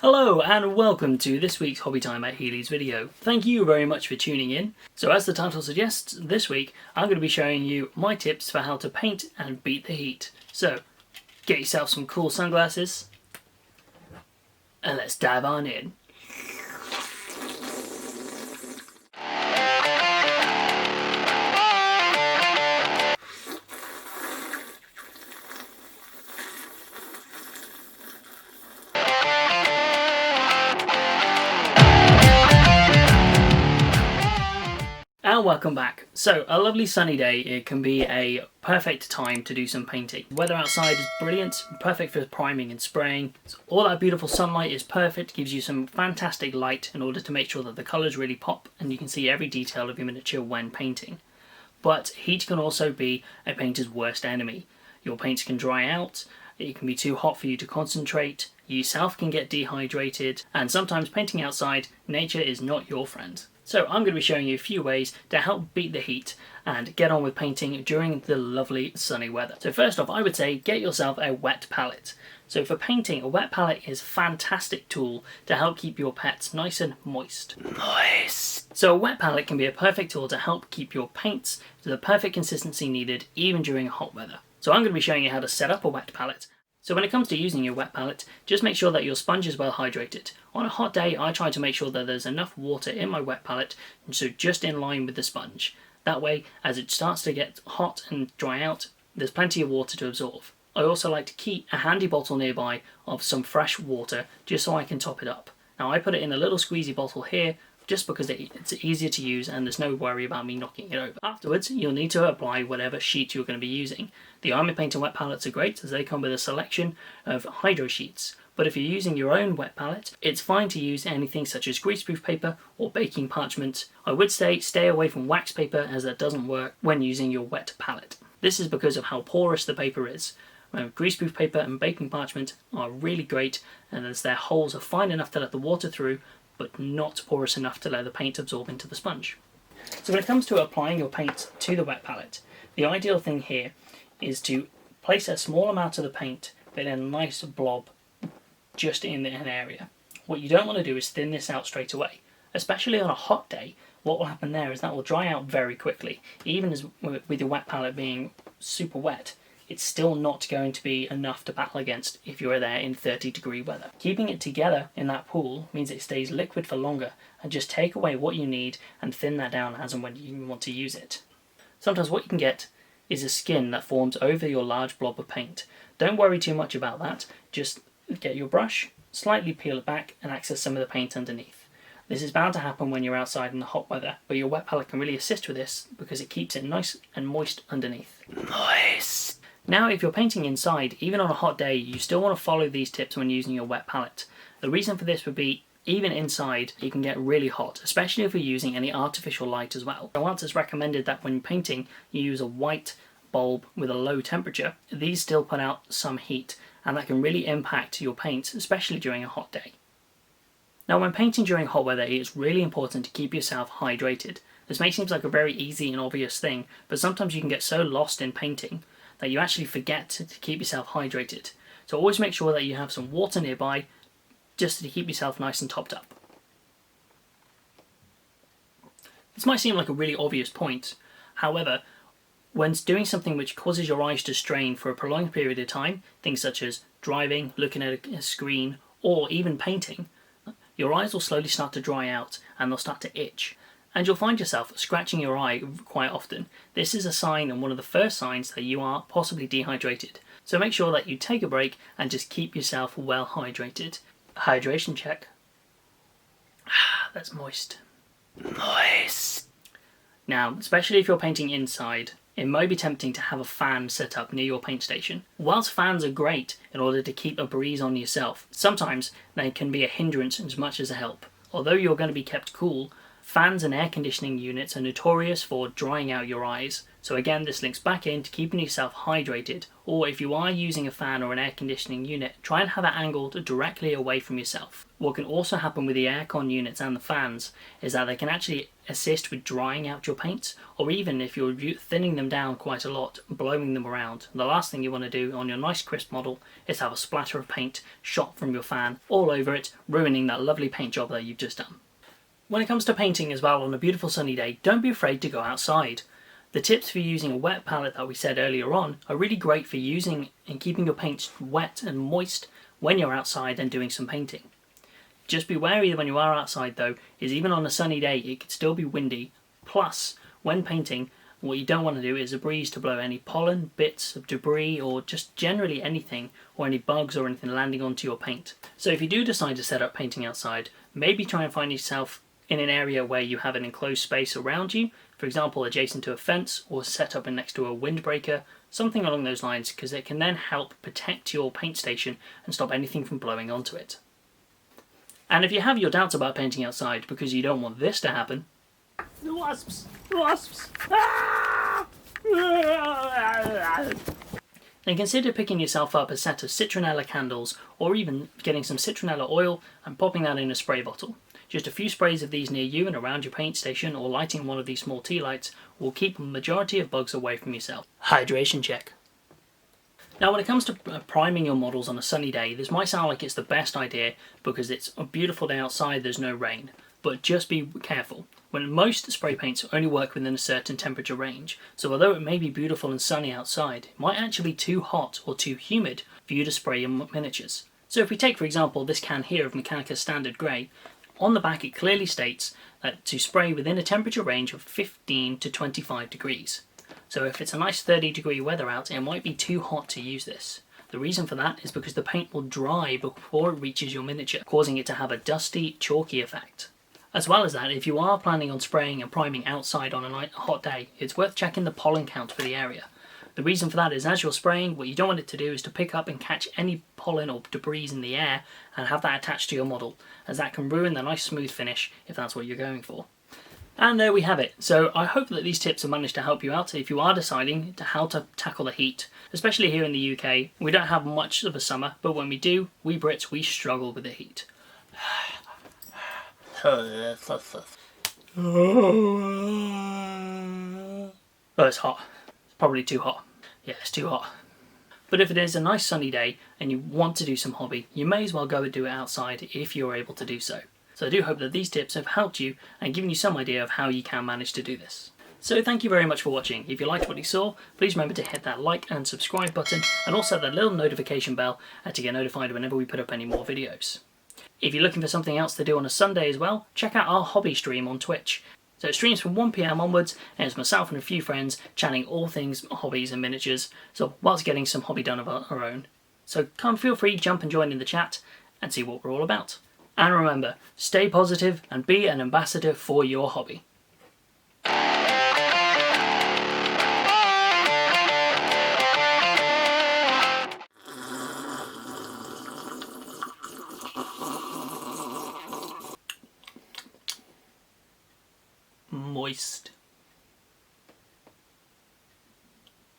Hello and welcome to this week's Hobbytime at Healys video. Thank you very much for tuning in. So as the title suggests, this week I'm going to be showing you my tips for how to paint and beat the heat. So get yourself some cool sunglasses and let's dive on in. And welcome back. So a lovely sunny day, it can be a perfect time to do some painting. The weather outside is brilliant, perfect for priming and spraying. So all that beautiful sunlight is perfect, gives you some fantastic light in order to make sure that the colours really pop and you can see every detail of your miniature when painting. But heat can also be a painter's worst enemy. Your paints can dry out, it can be too hot for you to concentrate, you yourself can get dehydrated, and sometimes painting outside, nature is not your friend. So I'm going to be showing you a few ways to help beat the heat and get on with painting during the lovely sunny weather. So first off, I would say get yourself a wet palette. So for painting, a wet palette is a fantastic tool to help keep your pets nice and moist. So a wet palette can be a perfect tool to help keep your paints to the perfect consistency needed even during hot weather. So I'm going to be showing you how to set up a wet palette. So when it comes to using your wet palette, just make sure that your sponge is well hydrated. On a hot day, I try to make sure that there's enough water in my wet palette, so just in line with the sponge. That way, as it starts to get hot and dry out, there's plenty of water to absorb. I also like to keep a handy bottle nearby of some fresh water, just so I can top it up. Now I put it in a little squeezy bottle here, just because it's easier to use and there's no worry about me knocking it over. Afterwards, you'll need to apply whatever sheet you're going to be using. The Army Painter wet palettes are great as they come with a selection of hydro sheets, but if you're using your own wet palette, it's fine to use anything such as greaseproof paper or baking parchment. I would say stay away from wax paper as that doesn't work when using your wet palette. This is because of how porous the paper is. Greaseproof paper and baking parchment are really great, and as their holes are fine enough to let the water through, but not porous enough to let the paint absorb into the sponge. So when it comes to applying your paint to the wet palette, the ideal thing here is to place a small amount of the paint but in a nice blob just in an area. What you don't want to do is thin this out straight away. Especially on a hot day, what will happen there is that will dry out very quickly. Even as with your wet palette being super wet, it's still not going to be enough to battle against if you're there in 30-degree weather. Keeping it together in that pool means it stays liquid for longer, and just take away what you need and thin that down as and when you want to use it. Sometimes what you can get is a skin that forms over your large blob of paint. Don't worry too much about that, just get your brush, slightly peel it back and access some of the paint underneath. This is bound to happen when you're outside in the hot weather, but your wet palette can really assist with this because it keeps it nice and moist underneath. Moist! Now if you're painting inside, even on a hot day, you still want to follow these tips when using your wet palette. The reason for this would be, even inside, it can get really hot, especially if you're using any artificial light as well. So whilst it's recommended that when painting, you use a white bulb with a low temperature, these still put out some heat, and that can really impact your paint, especially during a hot day. Now when painting during hot weather, it's really important to keep yourself hydrated. This may seem like a very easy and obvious thing, but sometimes you can get so lost in painting that you actually forget to keep yourself hydrated. So always make sure that you have some water nearby just to keep yourself nice and topped up. This might seem like a really obvious point. However, when doing something which causes your eyes to strain for a prolonged period of time, things such as driving, looking at a screen, or even painting, your eyes will slowly start to dry out and they'll start to itch. And you'll find yourself scratching your eye quite often. This is a sign and one of the first signs that you are possibly dehydrated. So make sure that you take a break and just keep yourself well hydrated. Hydration check. That's moist. Moist. Now, especially if you're painting inside, it may be tempting to have a fan set up near your paint station. Whilst fans are great in order to keep a breeze on yourself, sometimes they can be a hindrance as much as a help. Although you're going to be kept cool, fans and air conditioning units are notorious for drying out your eyes. So again, this links back into keeping yourself hydrated, or if you are using a fan or an air conditioning unit, try and have it angled directly away from yourself. What can also happen with the aircon units and the fans is that they can actually assist with drying out your paints, or even if you're thinning them down quite a lot, blowing them around. The last thing you want to do on your nice crisp model is have a splatter of paint shot from your fan all over it, ruining that lovely paint job that you've just done. When it comes to painting as well on a beautiful sunny day, don't be afraid to go outside. The tips for using a wet palette that we said earlier on are really great for using and keeping your paints wet and moist when you're outside and doing some painting. Just be wary that when you are outside though, is even on a sunny day it could still be windy, plus when painting what you don't want to do is a breeze to blow any pollen, bits of debris or just generally anything or any bugs or anything landing onto your paint. So if you do decide to set up painting outside, maybe try and find yourself in an area where you have an enclosed space around you, for example adjacent to a fence or set up next to a windbreaker, something along those lines, because it can then help protect your paint station and stop anything from blowing onto it. And if you have your doubts about painting outside because you don't want this to happen, the wasps! The wasps! Ah! Then consider picking yourself up a set of citronella candles or even getting some citronella oil and popping that in a spray bottle. Just a few sprays of these near you and around your paint station or lighting one of these small tea lights will keep a majority of bugs away from yourself. Hydration check. Now when it comes to priming your models on a sunny day, this might sound like it's the best idea because it's a beautiful day outside, there's no rain. But just be careful. When most spray paints only work within a certain temperature range, so although it may be beautiful and sunny outside, it might actually be too hot or too humid for you to spray your miniatures. So if we take for example this can here of Mechanica Standard Grey, on the back it clearly states that to spray within a temperature range of 15 to 25 degrees. So if it's a nice 30-degree weather out, it might be too hot to use this. The reason for that is because the paint will dry before it reaches your miniature, causing it to have a dusty, chalky effect. As well as that, if you are planning on spraying and priming outside on a hot day, it's worth checking the pollen count for the area. The reason for that is as you're spraying, what you don't want it to do is to pick up and catch any pollen or debris in the air and have that attached to your model, as that can ruin the nice smooth finish if that's what you're going for. And there we have it. So I hope that these tips have managed to help you out if you are deciding how to tackle the heat. Especially here in the UK, we don't have much of a summer, but when we do, we Brits, we struggle with the heat. Oh, it's hot. It's probably too hot. Yeah, it's too hot. But if it is a nice sunny day and you want to do some hobby, you may as well go and do it outside if you're able to do so. So I do hope that these tips have helped you and given you some idea of how you can manage to do this. So thank you very much for watching. If you liked what you saw, please remember to hit that like and subscribe button and also that little notification bell to get notified whenever we put up any more videos. If you're looking for something else to do on a Sunday as well, check out our hobby stream on Twitch. So it streams from 1 PM onwards and it's myself and a few friends chatting all things hobbies and miniatures, so whilst getting some hobby done of our own. So come feel free, jump and join in the chat and see what we're all about. And remember, stay positive and be an ambassador for your hobby. Moist.